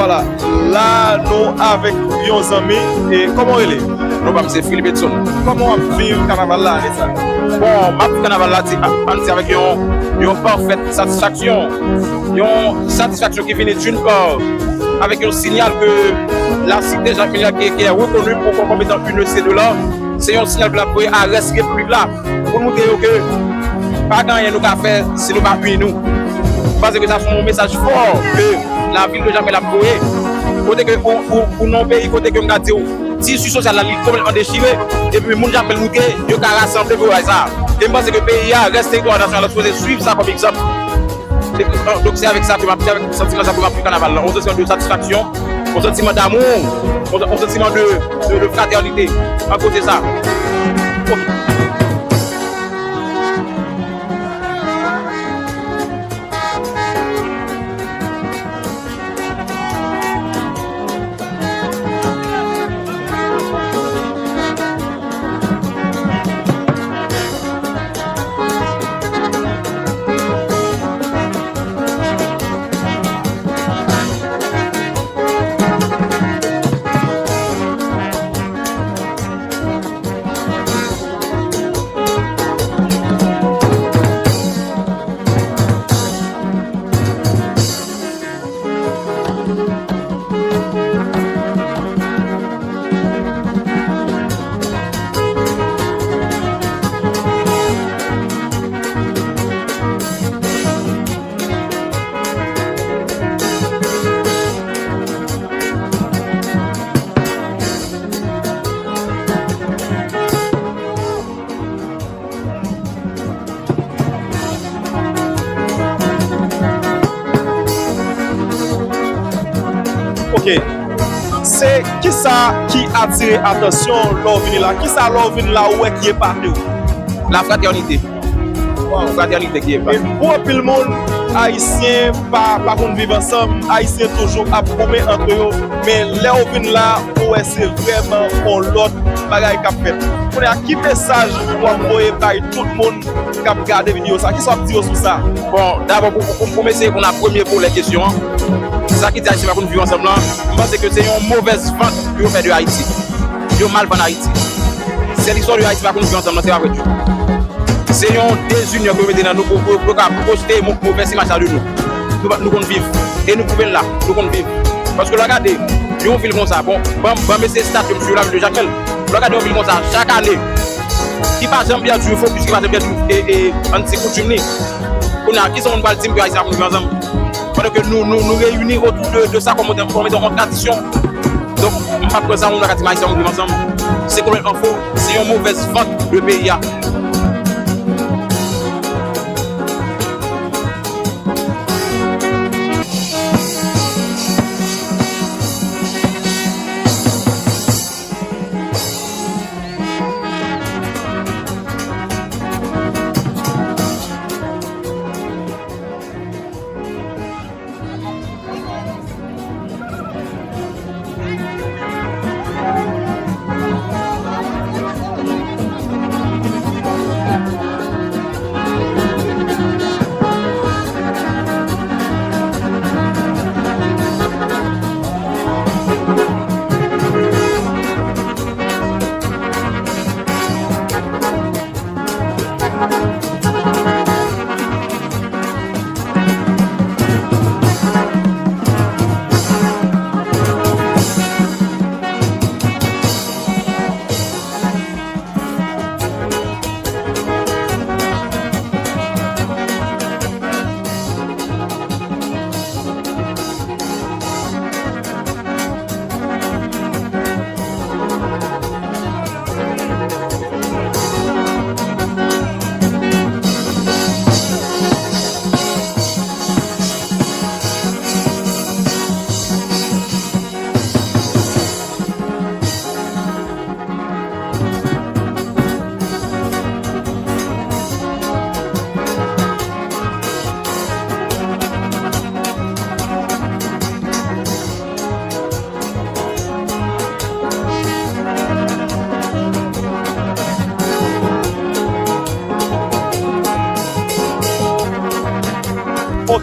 Voilà, là nous avec nos amis et comment il est? Nous sommes Philippe Edson. Comment vivre le carnaval là, ça? Bon, ma carnaval là, c'est avec une parfaite satisfaction. Une satisfaction qui vient d'une part avec un signal que la cité Jacques qui est reconnue pour comme étant une de ces deux-là, c'est un signal que la police a resté plus là pour nous dire que pas gagner nous qu'à faire si nous pas puis nous. Parce que ça c'est un message fort que la ville de Jamel a prouvé. Côté que pour nos pays, côté que on a dit tissu social la ligne complètement déchiré et puis moun Jamel nous yo ka rassembler pour ça. Et je pense que le pays a resté droit national faut suivre ça comme exemple. Donc c'est avec ça que m'a avec sentiment ça pour m'a carnaval. On se sent de satisfaction, on sentiment d'amour, on sentiment de fraternité. À côté de ça. Ok. C'est qui ça qui attire attention lors venir là? Qui ça lors venir là où est qui est parti? La fraternité. La fraternité qui est parti. Pour tout le monde, Haïtiens pas contre vivre ensemble, Haïtiens toujours à promet entre eux, mais là où venir là où est c'est vraiment pour l'autre bagaille qu'a fait. On a qui message pour envoyer par tout le monde qui a regardé vidéo ça? Qui soit dire sur ça? Bon, d'abord pour essayer qu'on a premier pour les questions. Ça qui dit Haïti va qu'on vivre ensemble là, je pense que c'est une mauvaise vente que vous faites de Haïti. Vous mal vendre Haïti. C'est l'histoire de Haïti va qu'on vivre ensemble, c'est pas vrai. C'est une désunion que vous mettez dans nous pour projeter une mauvaise image de nous. Nous qu'on vivre. Et nous pouvons là, nous qu'on vivre. Parce que regardez, nous on vit comme ça. Bon, mais c'est ça que monsieur la ville de Jacques. Regardez, on vit comme ça chaque année. Qui passe jamais bien du focus, qui passe bien du et anti-coutume. On a qui sont une balle team que Haïti va qu'on vivre ensemble. Parce que nous réunir autour de ça comme en tradition. Donc, après ça, on a dit Haïti va qu'on vivre ensemble. C'est complètement faux. C'est une mauvaise vente de pays.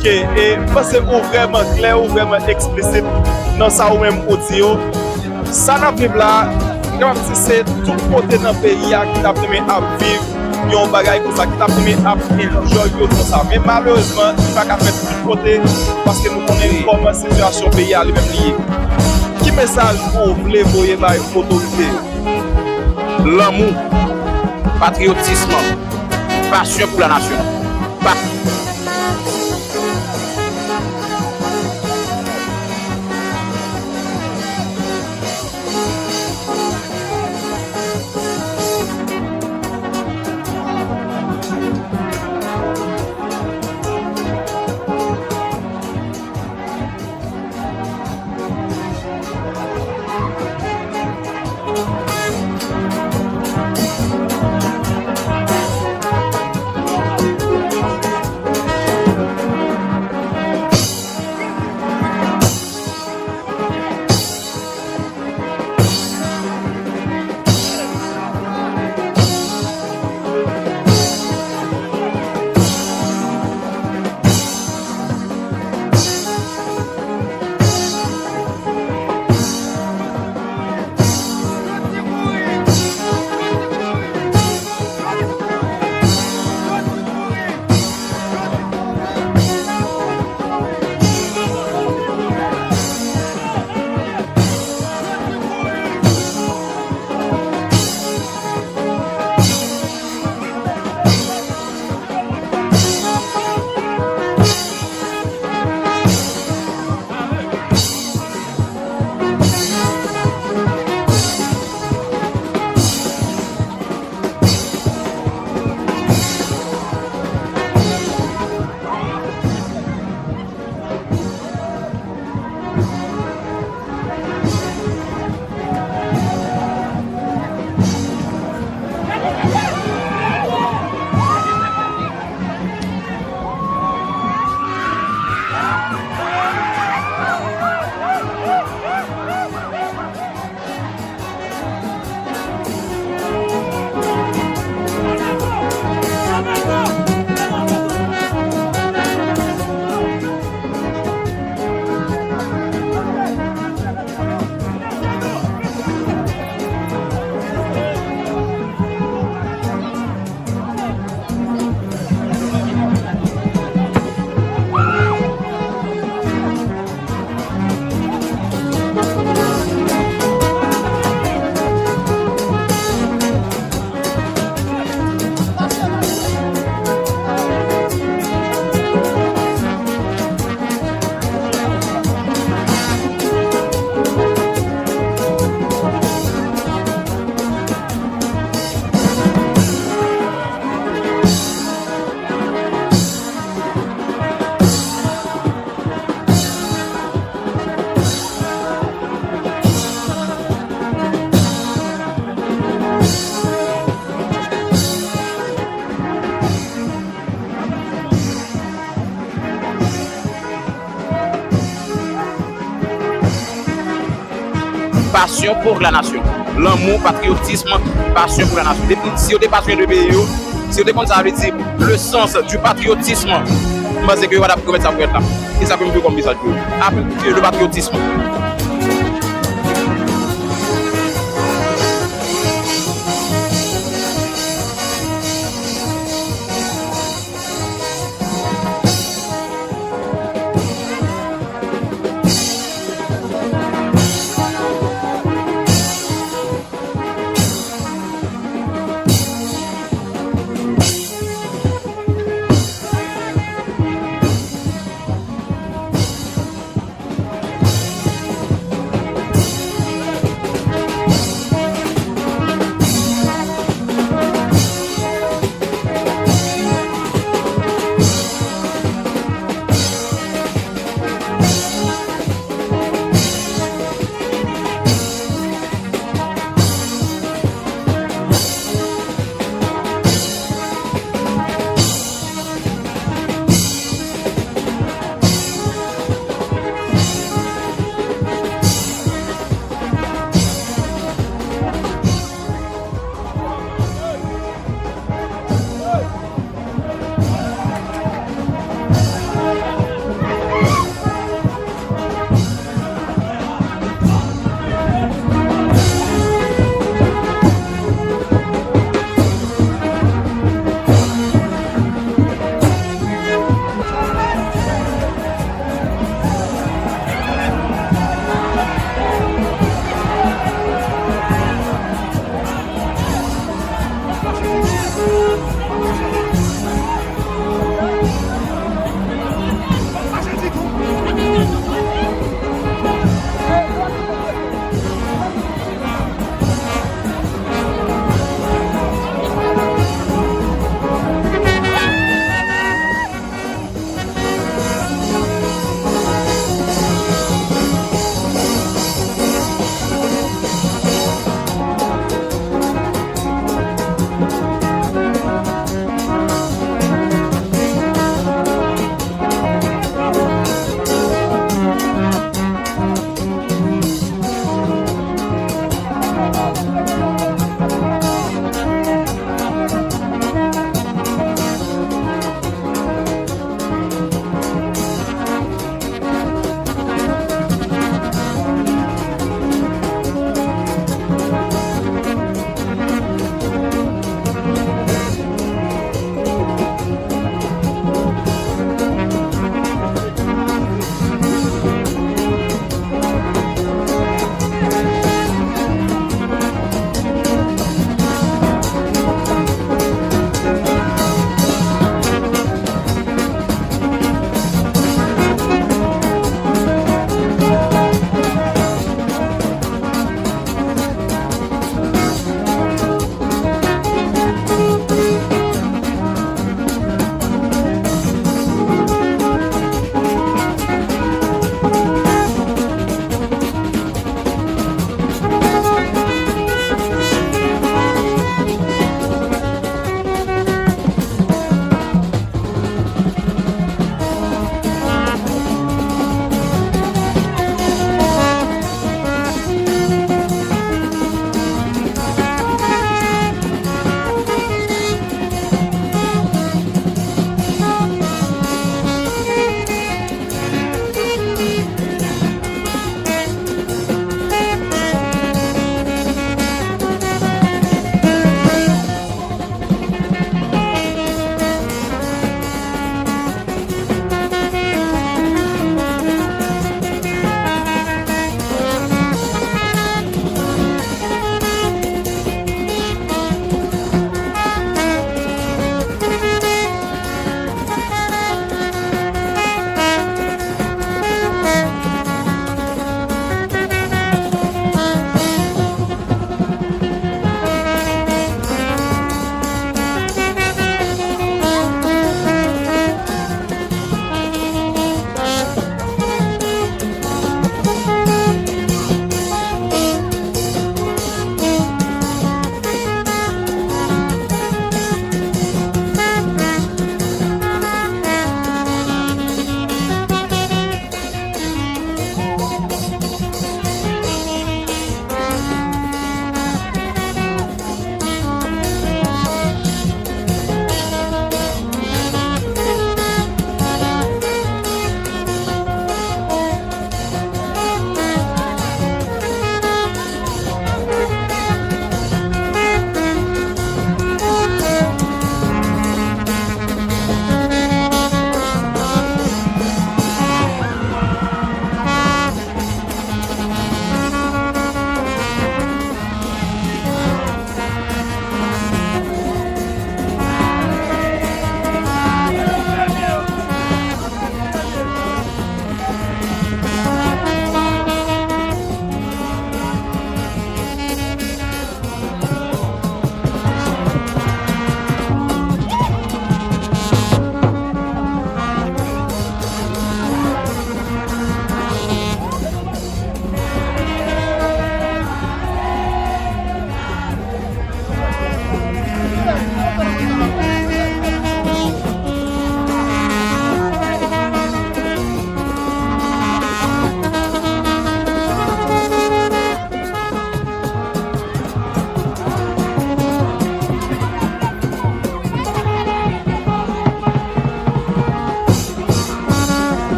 Ok, et parce que ou vraiment clair ou vraiment explicite dans ça ou même audio, ça n'a pas là, comme si c'est tout côté dans le pays qui t'a permis à vivre yon bagay comme ça, qui t'a permis à enjoy comme ça. Mais malheureusement, il n'y a pas qu'à faire tout côté parce que nous connaissons comment la situation pays à lui-même liée. Qui message vous voulez voyer par une autorité? L'amour, patriotisme, passion pour la nation. Passion pour la nation. L'amour, patriotisme, passion pour la nation. Si vous êtes passionné de pays, si vous êtes comme ça, veut dire le sens du patriotisme, je pense que vous allez mettre ça pour être là. Et ça peut me faire comme message pour vous. Après, le patriotisme.